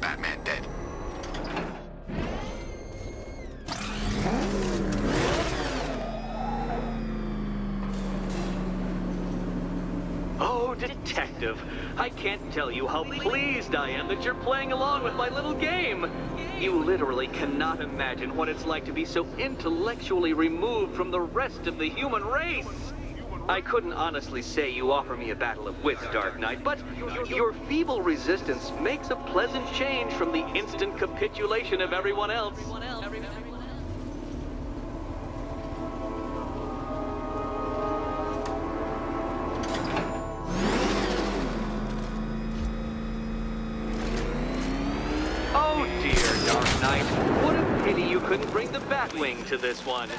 Batman dead. Oh, Detective, I can't tell you how pleased I am that you're playing along with my little game. You literally cannot imagine what it's like to be so intellectually removed from the rest of the human race. I couldn't honestly say you offer me a battle of wits, Dark Knight, but your feeble resistance makes a pleasant change from the instant capitulation of everyone else. Oh dear, Dark Knight. What a pity you couldn't bring the Batwing to this one.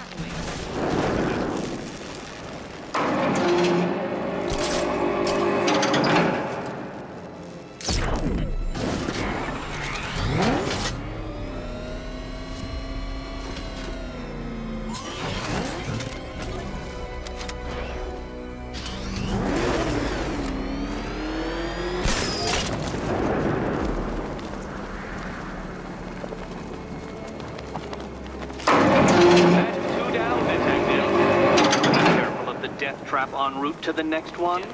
Trap en route to the next one?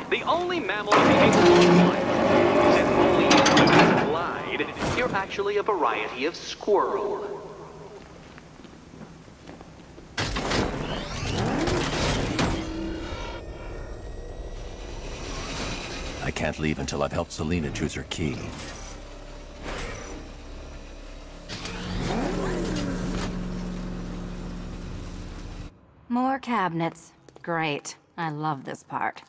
The only mammal capable of flying. Since only humans glide, you're actually a variety of squirrel. I can't leave until I've helped Selina choose her key. More cabinets. Great. I love this part.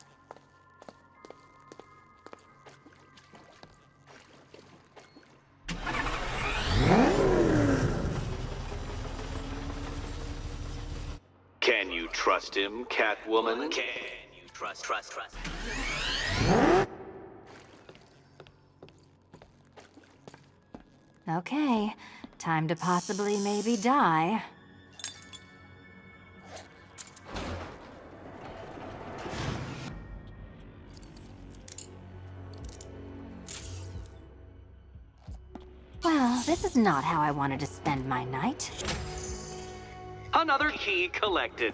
Can you trust him, Catwoman? Can you trust? Okay. Time to possibly maybe die. Well, this is not how I wanted to spend my night. Another key collected.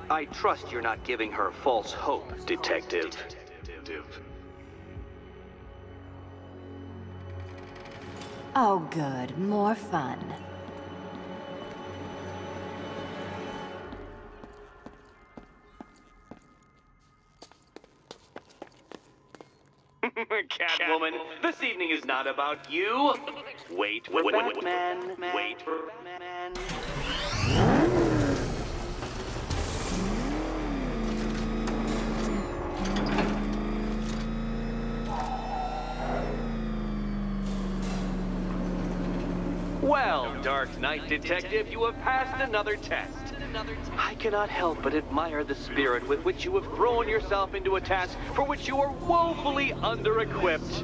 I trust you're not giving her false hope, Detective. Oh, good. More fun. Catwoman, this evening is not about you. Wait for Batman. Wait for Batman. Well, Dark Knight Detective, you have passed another test. I cannot help but admire the spirit with which you have thrown yourself into a task for which you are woefully under-equipped.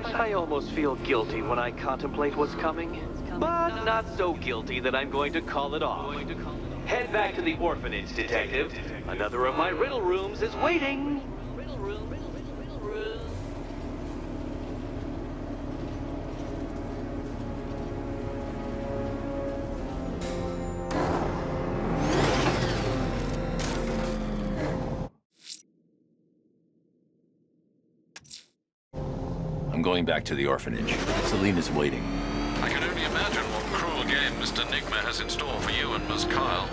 I almost feel guilty when I contemplate what's coming, but not so guilty that I'm going to call it off. Head back to the orphanage, Detective. Another of my riddle rooms is waiting. I'm going back to the orphanage. Selina's waiting. I can only imagine what cruel game Mr. Nigma has in store for you and Miss Kyle.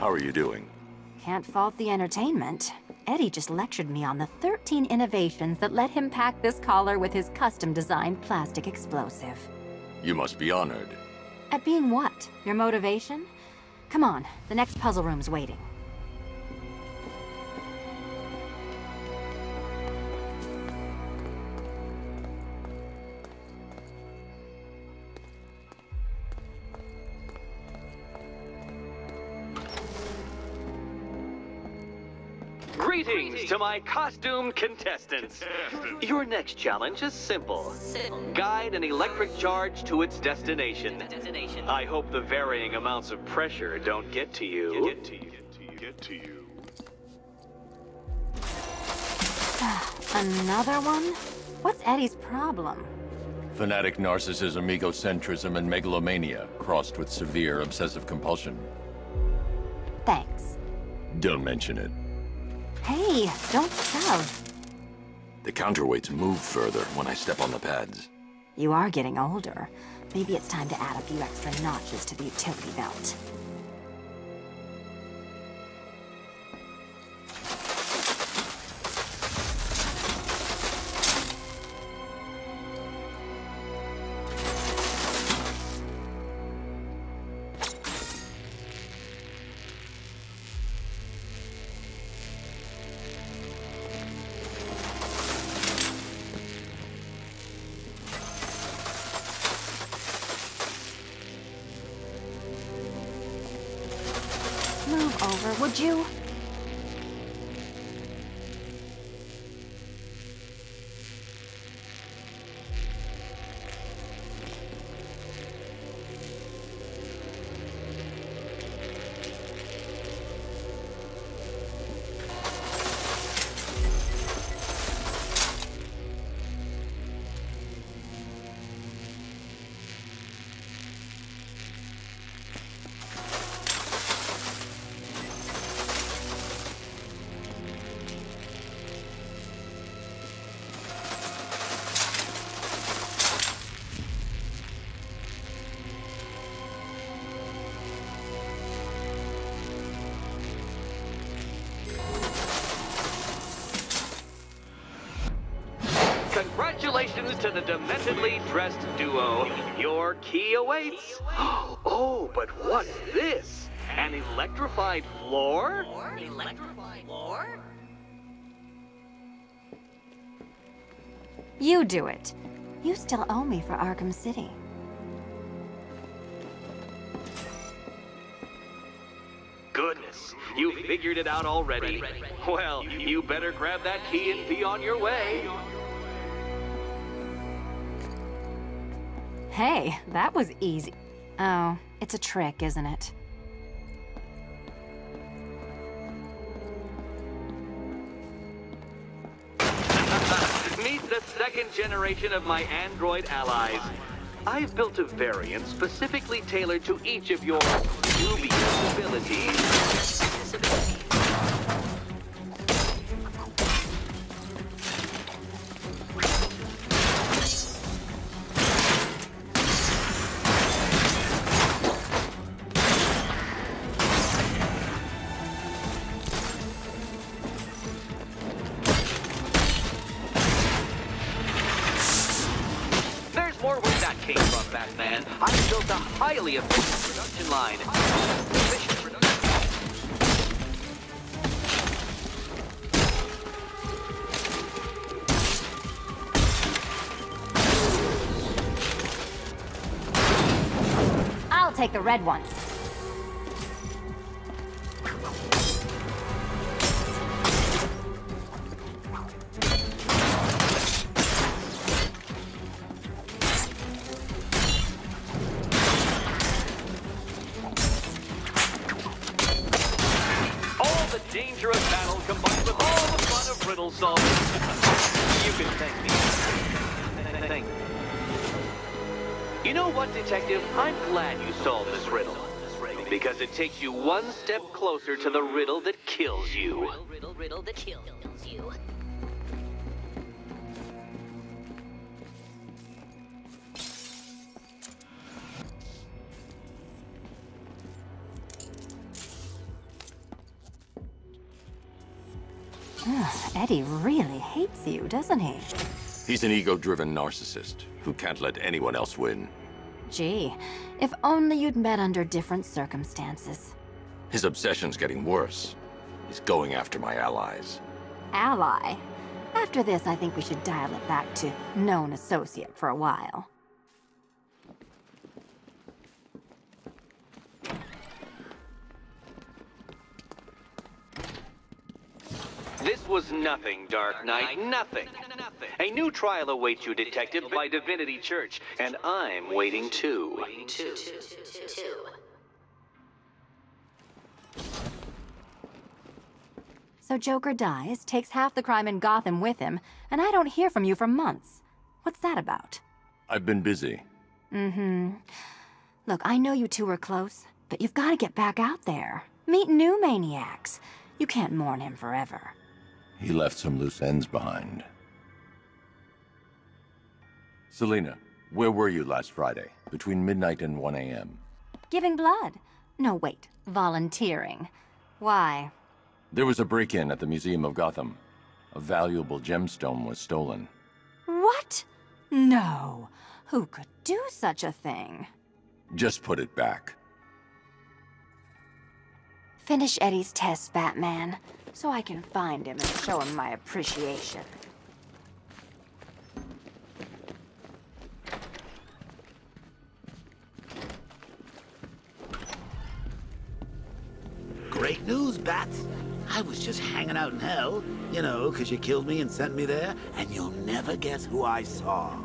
How are you doing? Can't fault the entertainment. Eddie just lectured me on the 13 innovations that let him pack this collar with his custom-designed plastic explosive. You must be honored. At being what? Your motivation? Come on, the next puzzle room's waiting. Greetings to my costumed contestants. Your next challenge is simple. Guide an electric charge to its destination. I hope the varying amounts of pressure don't get to you. Another one? What's Eddie's problem? Fanatic narcissism, egocentrism, and megalomania, crossed with severe obsessive compulsion. Thanks. Don't mention it. Hey, don't shove. The counterweights move further when I step on the pads. You are getting older. Maybe it's time to add a few extra notches to the utility belt. Move over, would you? Congratulations to the dementedly dressed duo. Your key awaits. Oh, but what's this? An electrified floor? You do it. You still owe me for Arkham City. Goodness, you figured it out already. Well, you better grab that key and be on your way. Hey, that was easy. Oh, it's a trick, isn't it? Meet the second generation of my android allies. I've built a variant specifically tailored to each of your dubious abilities. More where that came from, Batman. I built a highly efficient production line. I'll take the red one. Dangerous battle combined with all the fun of riddle solving. You can thank me. Thank me. You know what, Detective? I'm glad you solved this riddle. Because it takes you one step closer to the riddle that kills you. Riddle that kills you. Eddie really hates you, doesn't he? He's an ego-driven narcissist who can't let anyone else win. Gee, if only you'd met under different circumstances. His obsession's getting worse. He's going after my allies. Ally? After this, I think we should dial it back to known associate for a while. This was nothing, Dark Knight, nothing. A new trial awaits you, Detective, by Divinity Church, and I'm waiting too. So Joker dies, takes half the crime in Gotham with him, and I don't hear from you for months. What's that about? I've been busy. Look, I know you two were close, but you've got to get back out there. Meet new maniacs. You can't mourn him forever. He left some loose ends behind. Selina, where were you last Friday, between midnight and 1 a.m.? Giving blood. No, wait. Volunteering. Why? There was a break-in at the Museum of Gotham. A valuable gemstone was stolen. What? No. Who could do such a thing? Just put it back. Finish Eddie's test, Batman, so I can find him and show him my appreciation. Great news, Bats. I was just hanging out in hell, you know, because you killed me and sent me there, and you'll never guess who I saw.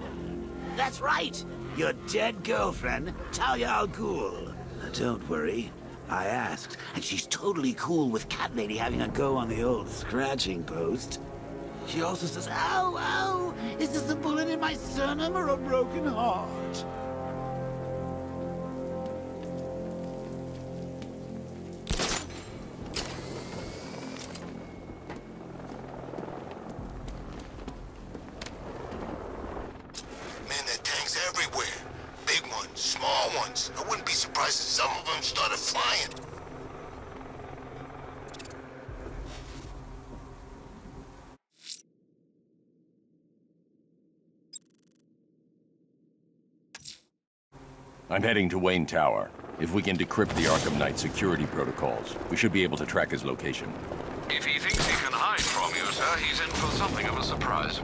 That's right, your dead girlfriend, Talia al Ghul. Now, don't worry, I asked, and she's totally cool with Cat Lady having a go on the old scratching post. She also says, ow, ow, is this a bullet in my sternum or a broken heart? Man, there are tanks everywhere. Big ones, small ones. I wouldn't be surprised if some of them started flying. I'm heading to Wayne Tower. If we can decrypt the Arkham Knight security protocols, we should be able to track his location. If he thinks he can hide from you, sir, he's in for something of a surprise.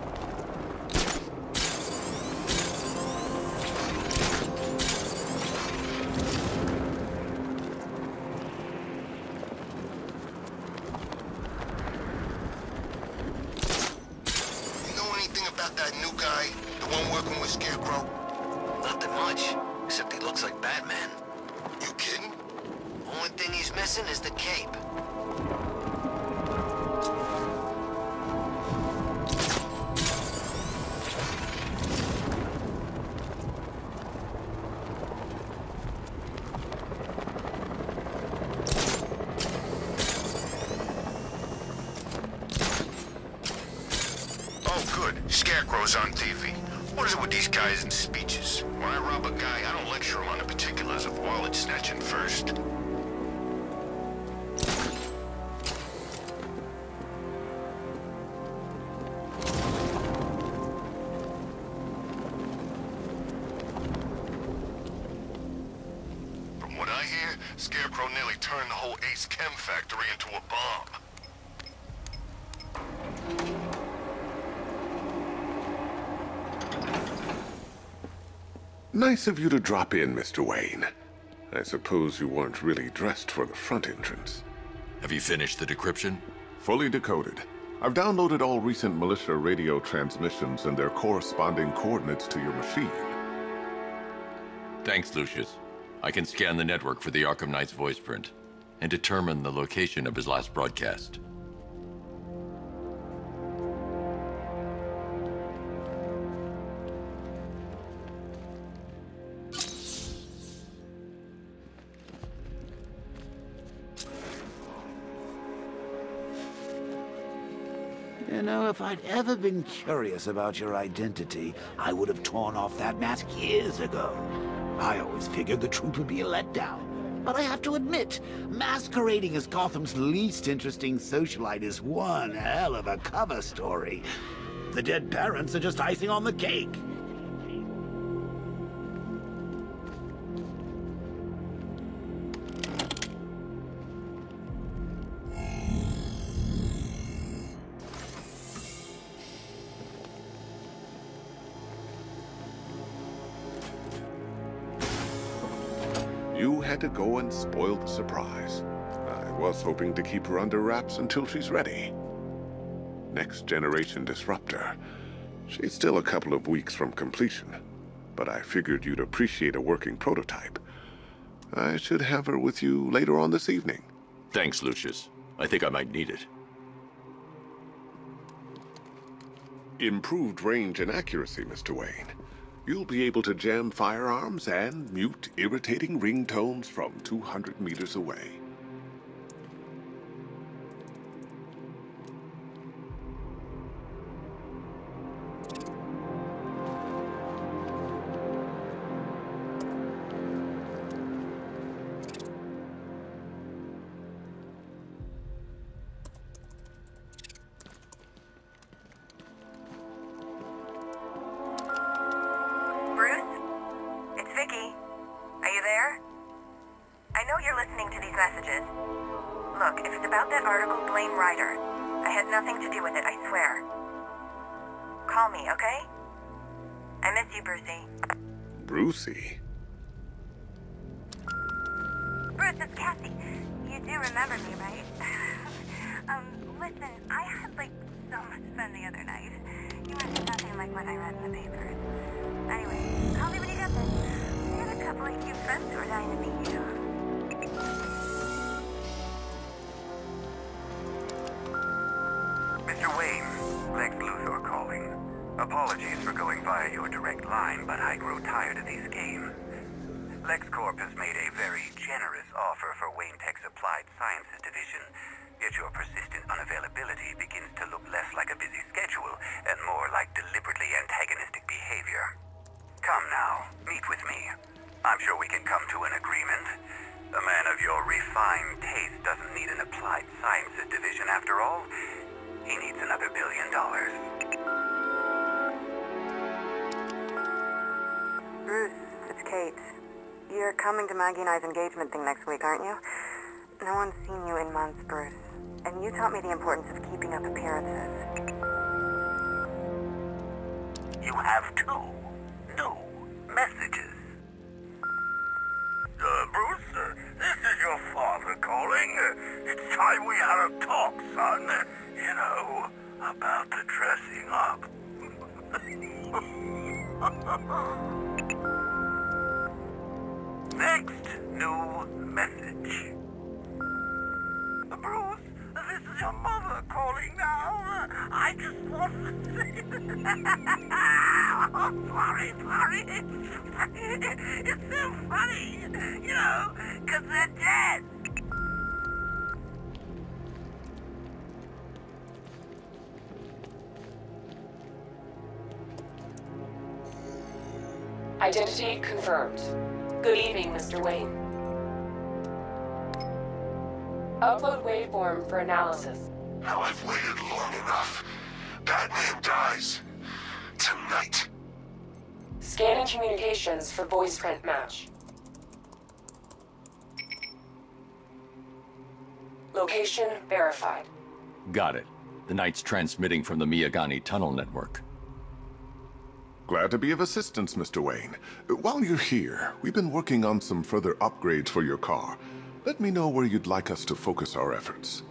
You know anything about that new guy? The one working with Scarecrow? Nothing much, except he looks like Batman. You kidding? Only thing he's missing is the cape. Oh, good. Scarecrow's on TV. What is it with these guys and speeches? When I rob a guy, I don't lecture him on the particulars of wallet snatching first. From what I hear, Scarecrow nearly turned the whole Ace Chem factory into a bomb. Nice of you to drop in, Mr. Wayne. I suppose you weren't really dressed for the front entrance. Have you finished the decryption? Fully decoded. I've downloaded all recent militia radio transmissions and their corresponding coordinates to your machine. Thanks, Lucius. I can scan the network for the Arkham Knight's voice print and determine the location of his last broadcast. You know, if I'd ever been curious about your identity, I would have torn off that mask years ago. I always figured the truth would be a letdown. But I have to admit, masquerading as Gotham's least interesting socialite is one hell of a cover story. The dead parents are just icing on the cake. You had to go and spoil the surprise. I was hoping to keep her under wraps until she's ready. Next generation disruptor. She's still a couple of weeks from completion, but I figured you'd appreciate a working prototype. I should have her with you later on this evening. Thanks, Lucius. I think I might need it. Improved range and accuracy, Mr. Wayne. You'll be able to jam firearms and mute irritating ringtones from 200 meters away. Look, if it's about that article, blame Ryder. I had nothing to do with it, I swear. Call me, okay? I miss you, Brucey. Brucey? Bruce, it's Cassie. You do remember me, right? Listen, I had, so much fun the other night. You mentioned nothing like what I read in the papers. Anyway, call me when you get this. I have a couple of cute friends who are dying to meet you. Mr. Wayne, Lex Luthor calling. Apologies for going via your direct line, but I grow tired of these games. LexCorp has made a very generous offer for Wayne Tech's Applied Sciences division, yet your persistent unavailability begins to look less like a busy schedule and more like deliberately antagonistic behavior. Come now, meet with me. I'm sure we can come to an agreement. A man of your refined taste doesn't need an Applied Sciences division after all. He needs another $1 billion. Bruce, it's Kate. You're coming to Maggie and I's engagement thing next week, aren't you? No one's seen you in months, Bruce. And you taught me the importance of keeping up appearances. You have two new messages. Bruce, this is your father calling. It's time we had a talk, son. You know, about the dressing up. Next new message. Bruce, this is your mother calling now. I just want to say... Oh, sorry. It's so funny, you know, because they're dead. Identity confirmed. Good evening, Mr. Wayne. Upload waveform for analysis. Now I've waited long enough. Batman dies. Tonight. Scanning communications for voice print match. Location verified. Got it. The Knight's transmitting from the Miyagani tunnel network. Glad to be of assistance, Mr. Wayne. While you're here, we've been working on some further upgrades for your car. Let me know where you'd like us to focus our efforts.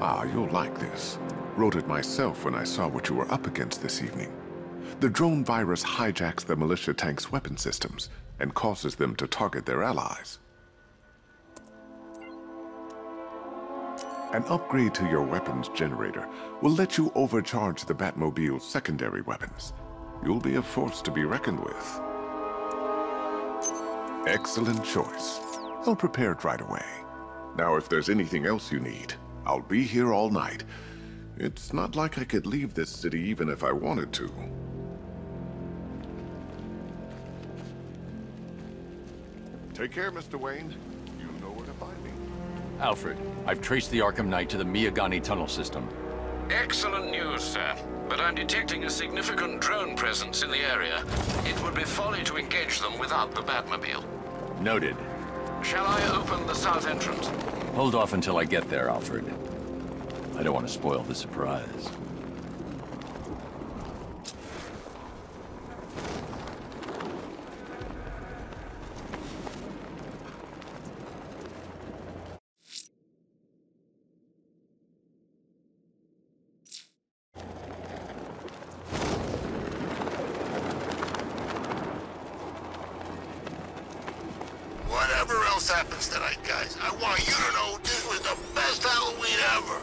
Ah, you'll like this. Wrote it myself when I saw what you were up against this evening. The drone virus hijacks the militia tank's weapon systems and causes them to target their allies. An upgrade to your weapons generator will let you overcharge the Batmobile's secondary weapons. You'll be a force to be reckoned with. Excellent choice. I'll prepare it right away. Now, if there's anything else you need, I'll be here all night. It's not like I could leave this city even if I wanted to. Take care, Mr. Wayne. You know where to find me. Alfred, I've traced the Arkham Knight to the Miyagani tunnel system. Excellent news, sir. But I'm detecting a significant drone presence in the area. It would be folly to engage them without the Batmobile. Noted. Shall I open the south entrance? Hold off until I get there, Alfred. I don't want to spoil the surprise. Whatever else happens tonight, guys, I want you to know this was the best Halloween ever.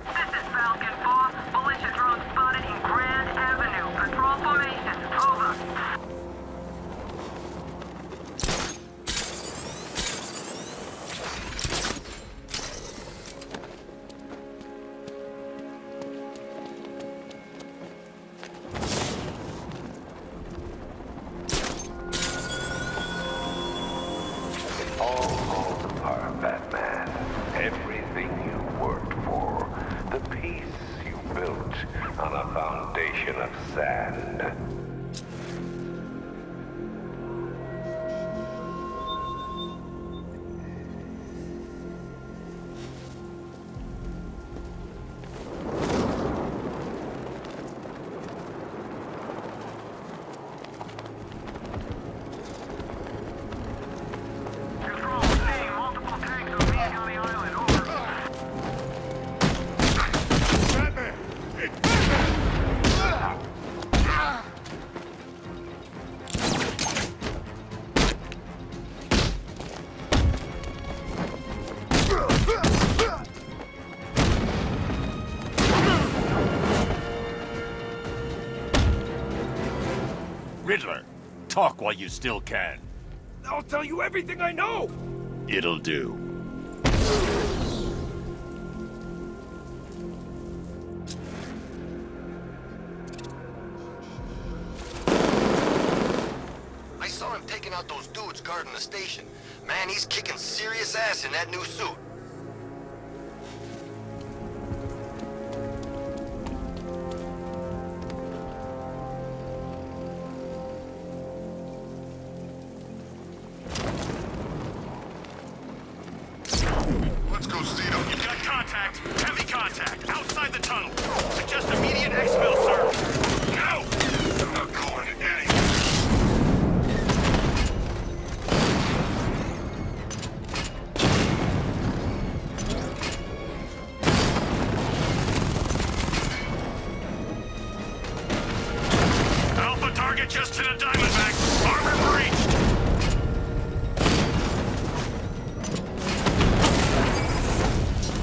This is Falcon 4. Militia drone spotted in Grand Avenue. Patrol formation. Over. Batman. Everything you worked for. The peace you built on a foundation of sand. Riddler, talk while you still can. I'll tell you everything I know! It'll do. I saw him taking out those dudes guarding the station. Man, he's kicking serious ass in that new suit. Let's go see them. You've got contact. Heavy contact. Outside the tunnel. Suggest immediate exfil, sir. No! I'm not going anywhere. Alpha target just hit a Diamondback. Armor breached.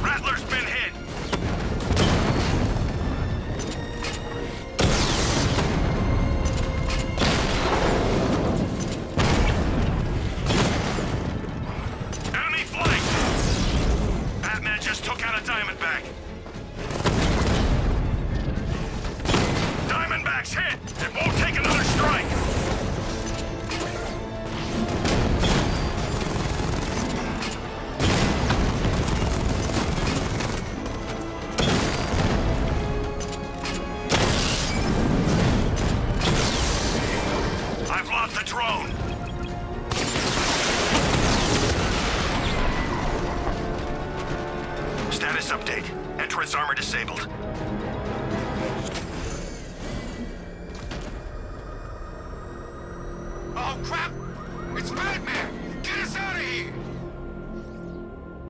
Rattler's been hit. Enemy flank. Batman just took out a Diamondback. Diamondback's hit. It won't take another strike. I've lost the drone. Status update. Entrance armor disabled. Oh, crap!